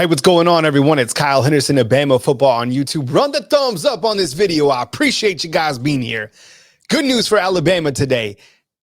Hey, what's going on, everyone? It's Kyle Henderson of Bama Football on YouTube. Run the thumbs up on this video. I appreciate you guys being here. Good news for Alabama today.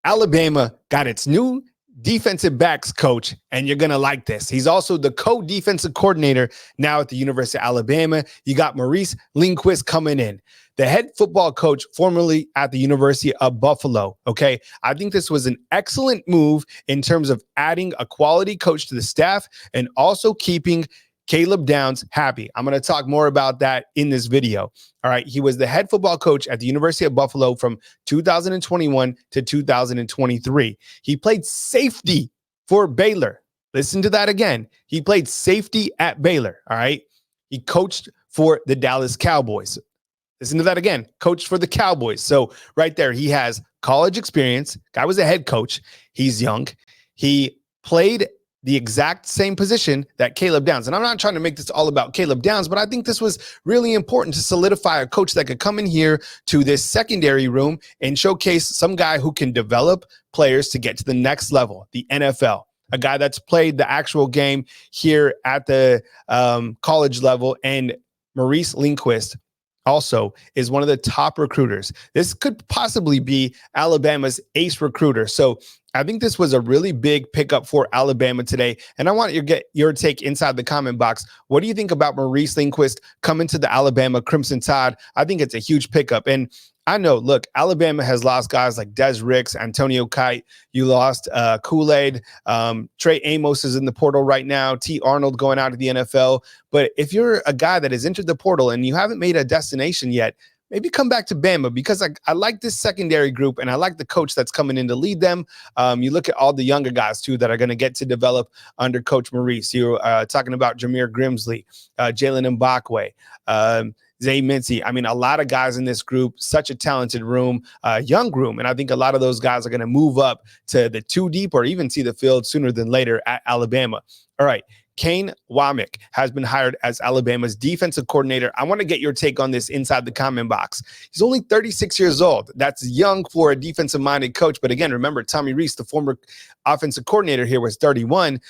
Alabama got its new defensive backs coach, and you're going to like this. He's also the co-defensive coordinator now at the University of Alabama. You got Maurice Linguist coming in, the head football coach formerly at the University of Buffalo. Okay, I think this was an excellent move in terms of adding a quality coach to the staff and also keeping Caleb Downs happy. I'm going to talk more about that in this video. All right. He was the head football coach at the University of Buffalo from 2021 to 2023. He played safety for Baylor. Listen to that again. He played safety at Baylor. All right. He coached for the Dallas Cowboys. Listen to that again. Coached for the Cowboys. So right there, he has college experience. Guy was a head coach. He's young. He played the exact same position that Caleb Downs. And I'm not trying to make this all about Caleb Downs, but I think this was really important to solidify a coach that could come in here to this secondary room and showcase some guy who can develop players to get to the next level, the NFL. A guy that's played the actual game here at the college level. And Maurice Linguist also is one of the top recruiters. This could possibly be Alabama's ace recruiter. So I think this was a really big pickup for Alabama today. And I want you to get your take inside the comment box. What do you think about Maurice Linguist coming to the Alabama Crimson Tide? I think it's a huge pickup. And I know, look, Alabama has lost guys like Des Ricks, Antonio Kite. You lost Kool-Aid. Trey Amos is in the portal right now. T. Arnold going out to the NFL. But if you're a guy that has entered the portal and you haven't made a destination yet, maybe come back to Bama, because I like this secondary group and I like the coach that's coming in to lead them. You look at all the younger guys, too, that are going to get to develop under Coach Maurice. You're talking about Jameer Grimsley, Jalen Mbakwe, Zay Mincy. I mean, a lot of guys in this group, such a talented room, young room. And I think a lot of those guys are going to move up to the 2 deep or even see the field sooner than later at Alabama. All right. Kane Wommack has been hired as Alabama's defensive coordinator. I want to get your take on this inside the comment box. He's only 36 years old. That's young for a defensive-minded coach. But again, remember, Tommy Rees, the former offensive coordinator here, was 31.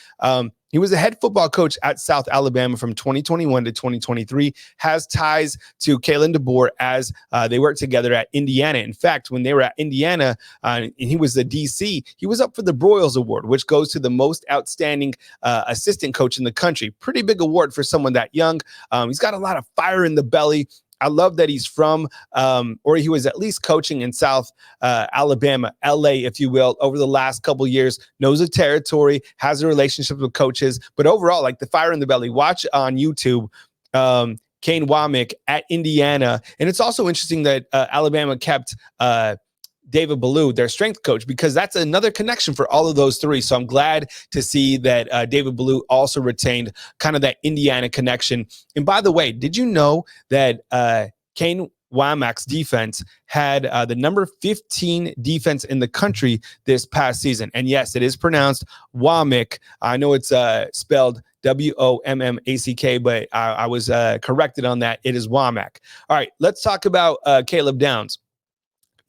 He was a head football coach at South Alabama from 2021 to 2023, has ties to Kalen DeBoer as they worked together at Indiana. In fact, when they were at Indiana and he was the DC, he was up for the Broyles Award, which goes to the most outstanding assistant coach in the country. Pretty big award for someone that young. He's got a lot of fire in the belly. I love that he's from, or he was at least coaching in South Alabama, LA, if you will, over the last couple of years, knows the territory, has a relationship with coaches, but overall, like the fire in the belly. Watch on YouTube, Kane Wommack at Indiana. And it's also interesting that Alabama kept David Ballou, their strength coach, because that's another connection for all of those three. So I'm glad to see that David Ballou also retained kind of that Indiana connection. And by the way, did you know that Kane Wommack's defense had the number 15 defense in the country this past season? And yes, it is pronounced Wommack. I know it's spelled Wommack, but I was corrected on that. It is Wommack. All right, let's talk about Caleb Downs.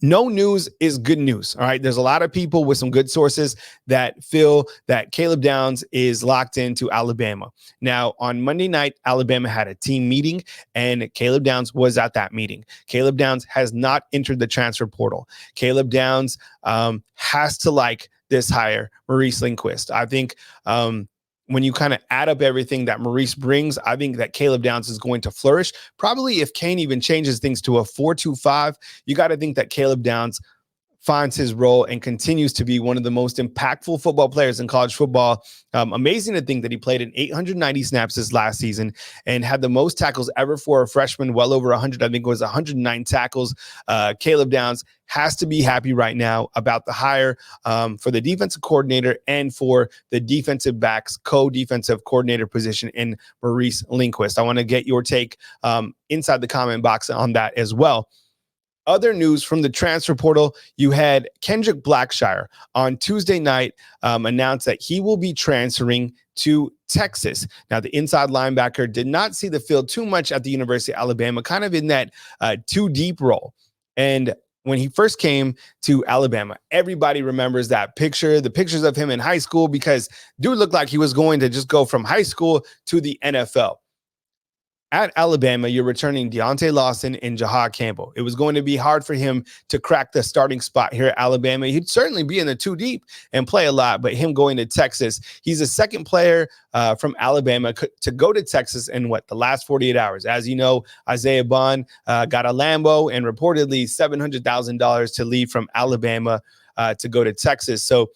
No news is good news. All right. There's a lot of people with some good sources that feel that Caleb Downs is locked into Alabama. Now, on Monday night, Alabama had a team meeting and Caleb Downs was at that meeting. Caleb Downs has not entered the transfer portal. Caleb Downs has to like this hire, Maurice Linguist. I think when you kind of add up everything that Maurice brings, I think that Caleb Downs is going to flourish. Probably if Kane even changes things to a 4-2-5, you got to think that Caleb Downs finds his role and continues to be one of the most impactful football players in college football. Amazing to think that he played in 890 snaps this last season and had the most tackles ever for a freshman, well over 100. I think it was 109 tackles. Caleb Downs has to be happy right now about the hire for the defensive coordinator and for the defensive backs co-defensive coordinator position in Maurice Linguist. I want to get your take inside the comment box on that as well. Other news from the transfer portal, you had Kendrick Blackshire on Tuesday night announce that he will be transferring to Texas. Now, the inside linebacker did not see the field too much at the University of Alabama, kind of in that 2 deep role. And when he first came to Alabama. Everybody remembers that picture, the pictures of him in high school, because dude looked like he was going to just go from high school to the NFL. At Alabama, you're returning Deontay Lawson and Jahad Campbell. It was going to be hard for him to crack the starting spot here at Alabama. He'd certainly be in the two deep and play a lot, but him going to Texas, he's the second player from Alabama to go to Texas in the last 48 hours. As you know, Isaiah Bond got a Lambo and reportedly $700,000 to leave from Alabama to go to Texas. So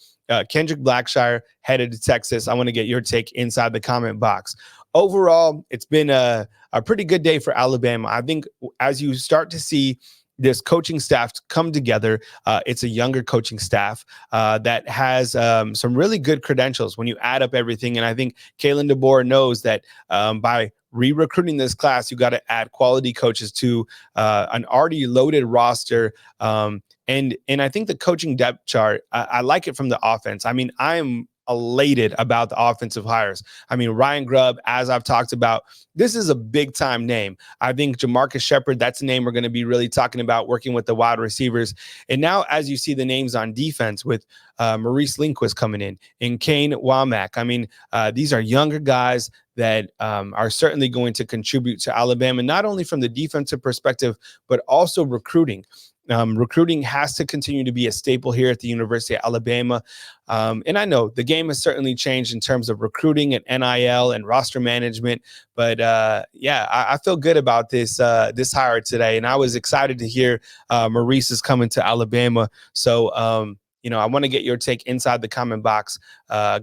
Kendrick Blackshire headed to Texas. I want to get your take inside the comment box. Overall, it's been a pretty good day for Alabama. I think as you start to see this coaching staff come together, it's a younger coaching staff that has some really good credentials when you add up everything. And I think Kalen DeBoer knows that by re-recruiting this class, you got to add quality coaches to an already loaded roster. And I think the coaching depth chart, I like it from the offense. I mean, I am elated about the offensive hires. I mean, Ryan Grubb, as I've talked about, this is a big time name. I think Jamarcus Shepard, that's a name we're going to be really talking about, working with the wide receivers. And now as you see the names on defense with Maurice Linguist coming in and Kane Wommack, I mean, these are younger guys that are certainly going to contribute to Alabama, not only from the defensive perspective, but also recruiting. Recruiting has to continue to be a staple here at the University of Alabama. And I know the game has certainly changed in terms of recruiting and NIL and roster management. But yeah, I feel good about this hire today. And I was excited to hear Maurice is coming to Alabama. So, I want to get your take inside the comment box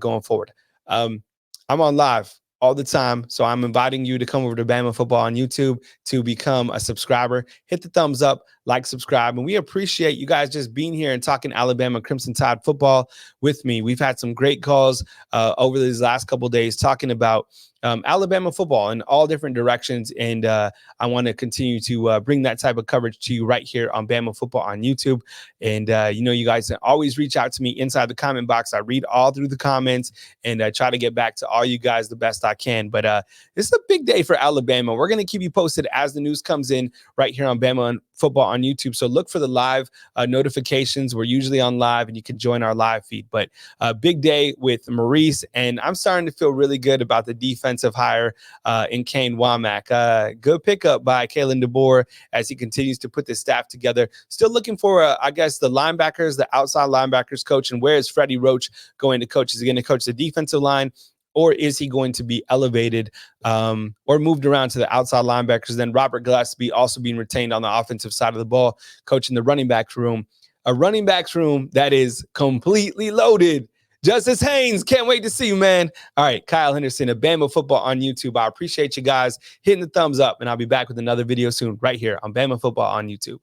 going forward. I'm on live all the time. So I'm inviting you to come over to Bama Football on YouTube to become a subscriber. Hit the thumbs up, like, subscribe. And we appreciate you guys just being here and talking Alabama Crimson Tide football with me. We've had some great calls over these last couple of days talking about Alabama football in all different directions. And I want to continue to bring that type of coverage to you right here on Bama Football on YouTube. And, you guys can always reach out to me inside the comment box. I read all through the comments and try to get back to all you guys the best I can. But this is a big day for Alabama. We're going to keep you posted as the news comes in right here on Bama Football on YouTube. So look for the live notifications. We're usually on live and you can join our live feed. But a big day with Maurice, and I'm starting to feel really good about the defensive hire in Kane Wommack. Good pickup by Kalen DeBoer as he continues to put this staff together. Still looking for, I guess, the linebackers, the outside linebackers coach. And where is Freddie Roach going to coach? Is he going to coach the defensive line? Or is he going to be elevated or moved around to the outside linebackers? Then Robert Gillespie also being retained on the offensive side of the ball, coaching the running backs room. A running backs room that is completely loaded. Justice Haynes, can't wait to see you, man. All right, Kyle Henderson of Bama Football on YouTube. I appreciate you guys hitting the thumbs up, and I'll be back with another video soon right here on Bama Football on YouTube.